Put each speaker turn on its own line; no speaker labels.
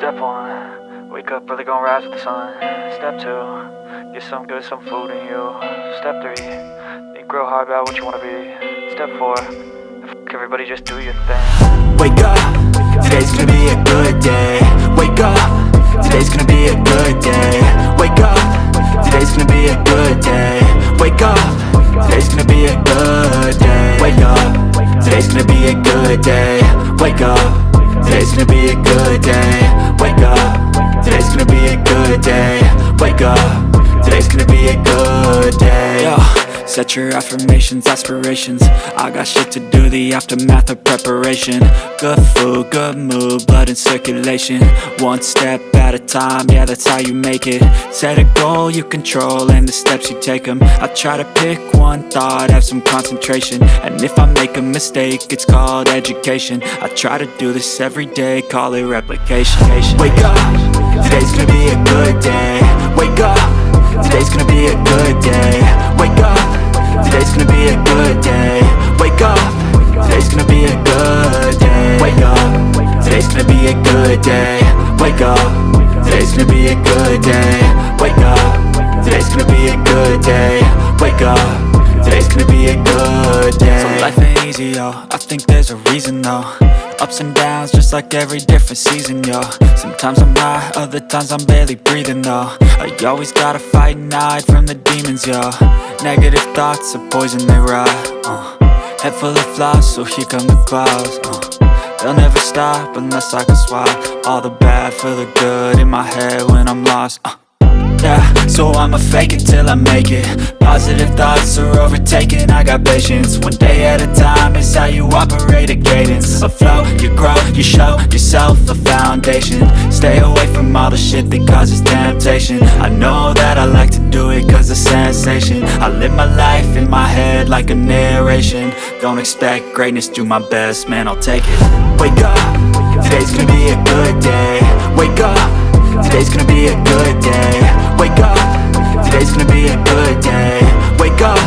Step 1, wake up early, gonna rise with the sun. Step 2, get some good, some food in you. Step 3, think real hard about what you wanna be. Step 4, everybody just do your thing.
Wake up, today's gonna be a good day. Wake up, today's gonna be a good day. Wake up, today's gonna be a good day. Wake up, today's gonna be a good day. Wake up, today's gonna be a good day. Wake up, today's gonna be a good day. Wake up, today's gonna be a good day. Wake up, today's gonna be a good day. Yo, set your affirmations, aspirations. I got shit to do, the aftermath of preparation. Good food, good mood, blood in circulation. One step at a time, yeah, that's how you make it. Set a goal you control and the steps you take them. I try to pick one thought, have some concentration. And if I make a mistake, it's called education. I try to do this every day, call it replication. Wake up, today's gonna be a good day. Wake up, today's gonna be a good day. Wake up, today's gonna be a good day. Wake up, today's gonna be a good day. Wake up, today's gonna be a good day. Wake up, today's gonna be a good day. Wake up, today's gonna be a good day. Wake up, today's gonna be a good day. So life ain't easy, yo, I think there's a reason though. Ups and downs, just like every different season, yo. Sometimes I'm high, other times I'm barely breathing, though. I always gotta fight and hide from the demons, yo. Negative thoughts are poison, they rot. Head full of flies, so here come the clouds. They'll never stop unless I can swap all the bad for the good in my head when I'm lost. Yeah, so I'ma fake it till I make it. Positive thoughts are overtaken, I got patience. One day at a time is how you operate a cadence. A flow, you grow, you show yourself a foundation. Stay away from all the shit that causes temptation. I know that I like to do it cause it's sensation. I live my life in my head like a narration. Don't expect greatness, do my best, man, I'll take it. Wake up, today's gonna be a good day. Wake up, today's gonna be a good day. Wake up, today's gonna be a good day. Wake up,